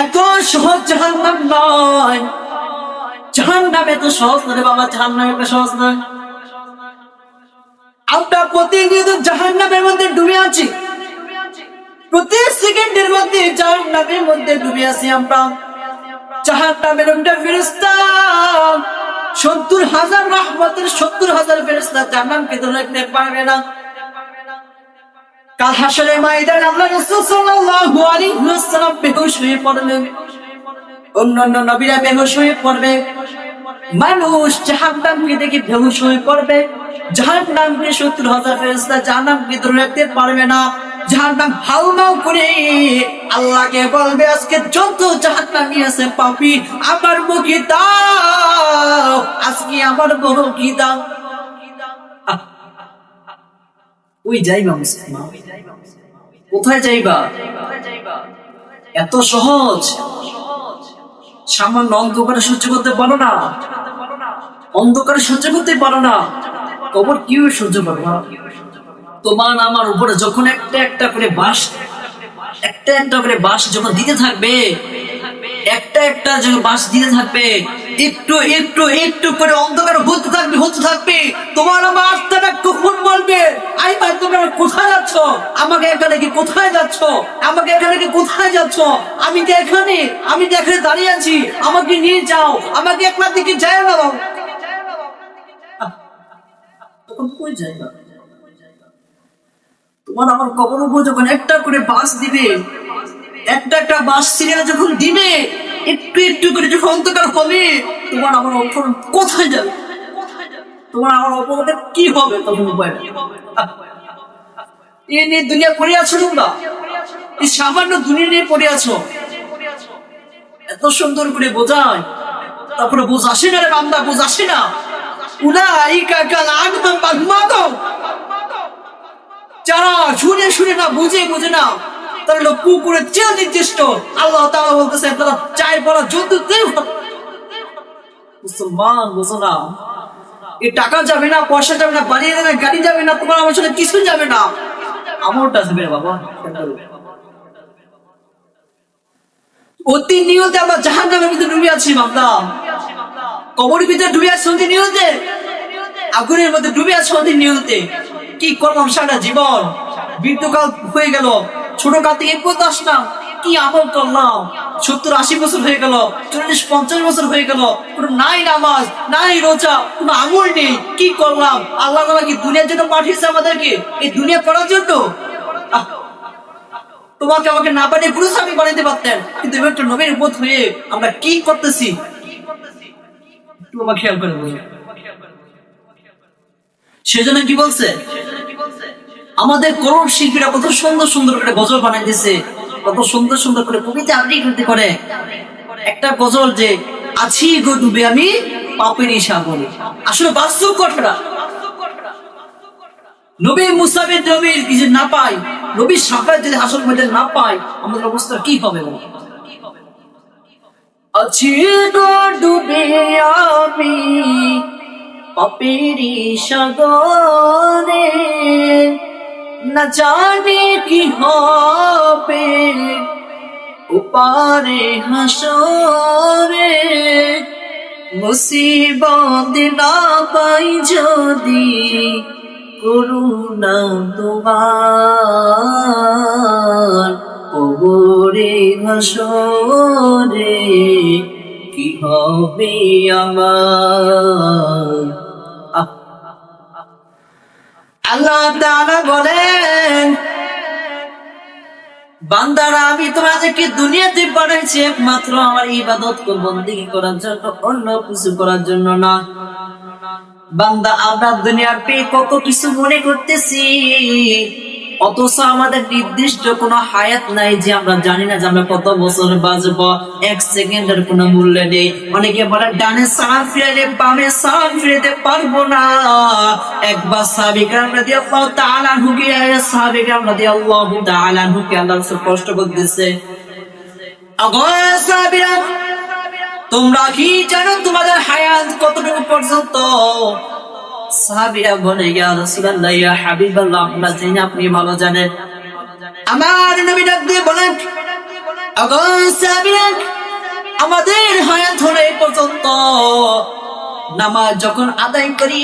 এত সহজ জাহান্নাম নয়, জাহান্নাম এত সহজ নয় বাবা, জাহান্নাম এত সহজ নয়। আমরা প্রতিনিয়ত জাহান্নামের মধ্যে ডুবে আছি, প্রতি সেকেন্ডের মধ্যে জাহান্নামের মধ্যে ডুবে আছি আমরা। জাহান্নামের একটা ফেরেশতা ৭০,০০০ রহমতের ৭০,০০০ ফেরেশতা জাহান্নামকে তো রাখতে পারবে না। কাল হাসরের ময়দানে আল্লাহ রাসূল সাল্লাল্লাহু আলাইহি ওয়াসাল্লাম বেহুশ হয়ে পড়লেন, অন্যান্য নবীরা বেহুশ হয়ে পড়বে, মানুষ জাহান্নামকে দেখে বেহুশ হয়ে পড়বে। জাহান্নামকে ৭০,০০০ ফেরেশতা জাহান্নামকে ধরে রাখতে পারবে না। জাহান্নাম হাউমাউ করে আল্লাহকে বলবে, আজকে যত জাহান্নামী আছে পাপী আমার মুখে দাও, আজকে আমার মুখে দাও। ওই যাইবা মুসলমান, কোথায় যাইবা? এত সহজ? সামান্য অন্ধকারে সহ্য করতে পারো না, অন্ধকারে সহ্য করতে পারো না, কবর কিভাবে সহ্য করবো? তোমার আমার উপরে যখন একটা একটা করে বাঁশ, একটা একটা করে বাঁশ যখন দিতে থাকবে, একটা একটা যখন বাঁশ দিতে থাকবে, একটু একটু একটু করে অন্ধকার হতে থাকবে হতে থাকবে, তোমার আমার আত্মাটা কখন বলবে, আই ভাই তোমরা কোথায় যাচ্ছ? আমাকে এখানে কি কোথায় যাচ্ছ? আমাকে এখানে কি কোথায় যাচ্ছ? আমি তো এখানে দাঁড়িয়ে আছি, আমাকে নিয়ে যাও, আমাকে একলা দিকে যায় না। তখন কই যাইবা? তোমার আমার কবর উপর যখন একটা করে বাঁশ দিবে, একটা একটা বাঁশ ছিঁড়ে যখন দিবে, একটু একটু করে যখন অন্ধকার হবে, তোমার আমার অপর কোথায় যাবে? তোমার আমার অপরটা কি হবে? তখন উপায় এই নিয়ে দুনিয়া পড়ে আছো তোমরা, এই সামান্য দুনিয়া নিয়ে পড়ে আছো। এত সুন্দর করে বোঝায়, তারপরে বোঝ আসে না রে বান্দা, বোঝ আসে না। উলাইকা কাল আনআম বাল মাদাও, যারা শুনে শুনে না, বুঝে বুঝে না, তারা হলো কুকুরের চেয়ে নির্দিষ্ট। আল্লাহ তাআলা বলতেছেন তারা চাই বলা জন্তু। মুসলমান বোঝো না, এই টাকা যাবে না, পয়সা যাবে না, বাড়ি যাবে না, গাড়ি যাবে না, তোমার আমার সাথে কিছু যাবে না, আমলটা যাবে বাবা। অতি নিয়তে আমরা জাহান্নামের ভিতরে ডুবে আছি বান্দা, কবরের ভিতরে ডুবে আছি অতি নিয়তে, আগুনের মধ্যে ডুবে আছি অতি নিয়তে। কি করলাম সারা জীবন, বৃদ্ধকাল হয়ে গেল, ছোট কাল থেকে পর্যন্ত আসলাম, কি আমল করলাম? ৭০-৮০ বছর হয়ে গেল, ৪০-৫০ বছর হয়ে গেল, কোনো নাই নামাজ, নাই রোজা, কোনো আমল নেই। কি করলাম? আল্লাহ তাআলা কি দুনিয়ার জন্য পাঠিয়েছে আমাদেরকে? এই দুনিয়া করার জন্য? তোমাকে আমাকে না বানিয়ে পুরুষ আমি বানাইতে পারতেন, কিন্তু একটা নবীর উম্মত হয়ে আমরা কি করতেছি তোমাকে খেয়াল করে বলি। সেজন্য কি বলছে, আমাদের করণ শিল্পীরা কত সুন্দর সুন্দর করে গজল বানাইতেছে, কত সুন্দর সুন্দর করে কবিতা আবৃত্তি করে। একটা গজল যে আছি গো ডুবে আমি পাপেরই সাগরে, আসলে বাস্তব ঘটনা। নবী মুসা বিন নবীর যদি না পাই, নবীর সাফায়াত যদি হাসর ময়দান না পাই, আমাদের অবস্থা কি হবে? আছি গো ডুবে আমি পাপেরই সাগরে, না জানি কি হবে ওপারে হাসরে, মুসিবত না পাই যদি করুণা তোমার, কবরে হাসরে কি হবে আমার? আল্লাহ তাআলা বলেন, বান্দারা আমি তোমাদেরকে দুনিয়াতে পাঠাইছি একমাত্র আমার ইবাদত ও বন্দেগী করার জন্য, অন্য কিছু করার জন্য না। বান্দা আমরা দুনিয়াতে কত কিছু মনে করতেছি, অথচ আমাদের নির্দিষ্ট কোনো হায়াত নাই, যে আমরা জানি না যে আমরা কত বছর বাঁচবো, এক সেকেন্ডের কোনো মূল্য নেই। অনেকে বলে ডানে সালাম ফিরাইলে বামে সালাম ফিরাইতে পারবো না। একবার সাহাবী কেরাম রাদিয়াল্লাহু তাআলা আনহুকে, সাহাবী কেরাম রাদিয়াল্লাহু তাআলা আনহুকে আল্লাহ রাসূল কষ্ট করতেছে, আগো সাহাবীরা তোমরা কি জানো তোমাদের হায়াত কতটুকু পর্যন্ত? সাহাবীরা বলে, ইয়া রাসূলুল্লাহ, ইয়া হাবিবাল্লাহ, আমরা জানি, আপনি ভালো জানেন। আমার নবী ডাক দিয়ে বলেন, আমাদের হায়াত হলে পর্যন্ত নামাজ যখন আদায় করি,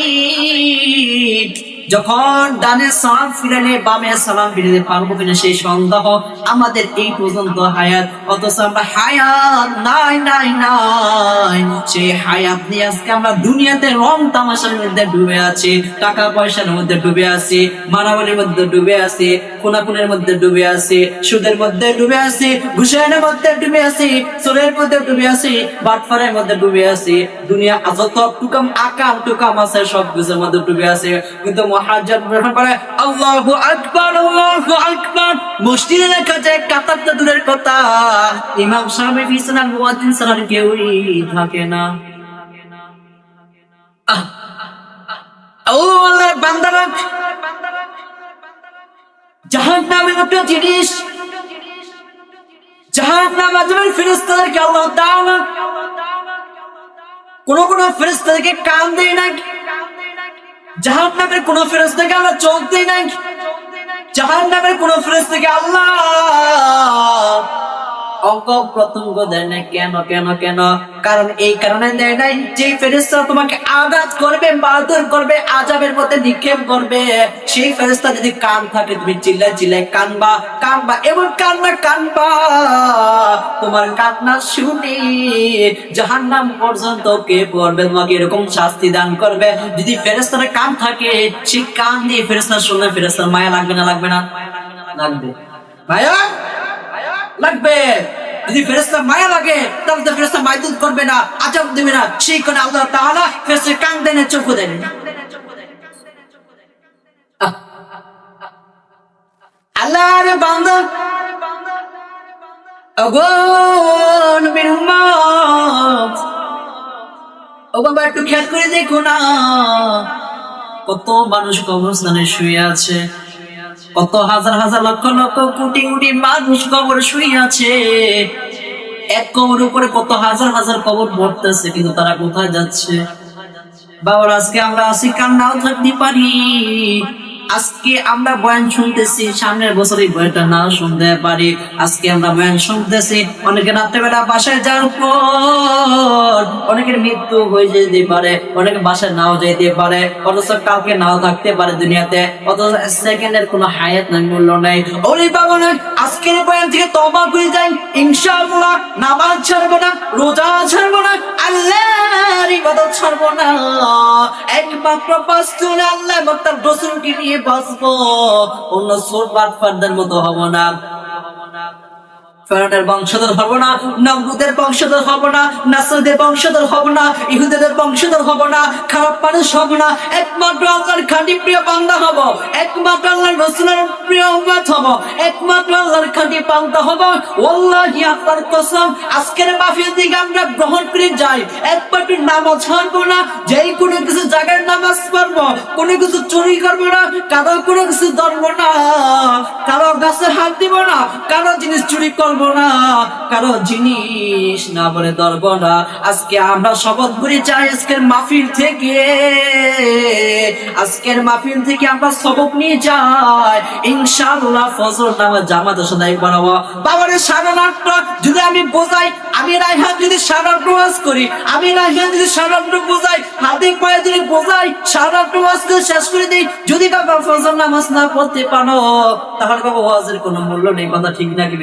যখন ডানে সালাম ফিরালে বামে সালাম ফিরাতে পারবো কিনা সেই সন্দেহ আমাদের এই পর্যন্ত হায়াত, অথচ আমরা হায়াত নাই নাই নাই। সেই হায়াত নিয়ে আজকে আমরা দুনিয়াতে রং তামাশার মধ্যে ডুবে আছি, টাকা পয়সার মধ্যে ডুবে আছি, মারামারির মধ্যে ডুবে আছি, খুনাখুনের মধ্যে ডুবে আছি, সুদের মধ্যে ডুবে আছি, ঘুষের মধ্যে ডুবে আছি, চোরের মধ্যে ডুবে আছি, বাটফারের মধ্যে ডুবে আছি, দুনিয়া যত টুকাম আকাম টুকাম আছে সব কিছুর মধ্যে ডুবে আছে। কিন্তু মুহাজ্জির গ্রহণ করে আল্লাহু আকবার, আল্লাহু আকবার, মসজিদের কাছে কাতারটা দূরের কথা, ইমাম সাহেব পিছনের মুয়াজ্জিন ছাড়া কেউই থাকে না। ও আল্লাহর বান্দারা, জাহান্নামের একটা জিনিস, জাহান্নাম আজমের ফেরেশতাদেরকে আল্লাহ তাআলা কোন কোন ফেরেশতাদেরকে কান দেয় না, জাহান্নামের কোন ফেরেশতাকে আল্লাহ চোখ দেয় না, জাহান্নামের কোন ফেরেশতাকে আল্লাহ অঙ্গ প্রত্যঙ্গ দেয় না। কেন কেন কেন? কারণ এই কারণে দেয় নাই যে ফেরেশতা তোমাকে আঘাত করবে, মারধর করবে, আযাবের মধ্যে নিক্ষেপ করবে, সেই ফেরেশতা যদি কান থাকে তুমি চিল্লায় চিল্লায় কানবা কানবা, এমন কান্না কানবা তোমার কান্না শুনে জাহান্নাম পর্যন্ত কে পড়বে, তোমাকে এরকম শাস্তি দান করবে। যদি ফেরেশতার কান থাকে, সেই কান দিয়ে ফেরেশতা শুনলে ফেরেশতার মায়া লাগবে না? লাগবে না? লাগবে ভাইয়া, লাগবে। যদি ফেরেশতা মায়া লাগে তাহলে তো ফেরেশতা মাইদুল করবে না, আযাব দেবে না। সেই কারণে আল্লাহ তাআলা ফেরেশতার কান দেন, চোখ দেন। আল্লাহর বান্দা, ওগো নবীর উম্মত, ও বাবা একটু খেয়াল করে দেখো না, কত মানুষ কবরস্থানে শুয়ে আছে, কত হাজার হাজার লক্ষ লক্ষ কোটি কোটি মানুষ কবর শুয়ে আছে। এক কবর উপরে কত হাজার হাজার কবর পড়তেছে, কিন্তু তারা কোথায় যাচ্ছে? বাবার আজকে আমরা আছি, কান্নাও থাকতে পারি। আজকে আমরা বয়ান শুনতেছি, সামনের বছর এই বয়ানটা না শুনতে পারি। আজকে আমরা বয়ান শুনতেছি, অনেকে রাত্রেবেলা বাসায় যাওয়ার পর অনেকের মৃত্যু হয়ে যেতে পারে, অনেকে বাসায় নাও যেতে পারে, অথচ কাউকে নাও থাকতে পারে দুনিয়াতে, অথচ সেকেন্ডের কোনো হায়াত নাই, মূল্য নাই। ওরে বাবা না, আজকের বয়ান থেকে তওবা করে যাই, ইনশাআল্লাহ নামাজ ছাড়বো না, রোজা ছাড়বো না, আল্লাহর ইবাদত ছাড়বো না, একমাত্র বাঁচতে আল্লাহ এবং তার রাসূলকে নিয়ে বাঁচবো, অন্য সোর বাটপারদের মতো হব না। ফেরাউনের বংশধর হব না, নমরুদের বংশধর হব না, নাসরদের বংশধর হব না, ইহুদিদের বংশধর হব না, খারাপ মানুষ হব না, একমাত্র আল্লাহর খাঁটি প্রিয় বান্দা হব, একমাত্র আল্লাহর রাসূলের প্রিয় উম্মত হব, একমাত্র আল্লাহর খাঁটি বান্দা হব। ওয়াল্লাহি আল্লাহর কসম, আজকের মাহফিল থেকে আমরা গ্রহণ করে যাই, একবার নামাজ ছাড়বো না, যেই কোনো কিছু জায়গায় নামাজ পড়বো, কোনো কিছু চুরি করবো না, কারো কোনো কিছু ধরবো না, কারো গাছে হাত দিব না, কারো জিনিস চুরি করবো না, কারো জিনিস না বলে ধরবো না। আজকে আমরা শপথ করে চাই, আজকের মাহফিল থেকে আমরা সবক নিয়ে যাই, ইনশাআল্লাহ ফজর নামাজ জামাতের সাথে পড়াবো। বাবারে সারা রাতটা যদি আমি বোঝাই, আমি রায়হান যদি সারা রাত ওয়াজ করি, আমি রায়হান যদি সারা রাত বোঝাই, হাতে পায়ে যদি বোঝাই, সারা রাত ওয়াজ করে শেষ করে দিই, যদি বাবা ফজর নামাজ না পড়তে পারো, তাহলে বাবা ওয়াজের কোনো মূল্য নেই। কথা ঠিক না? কি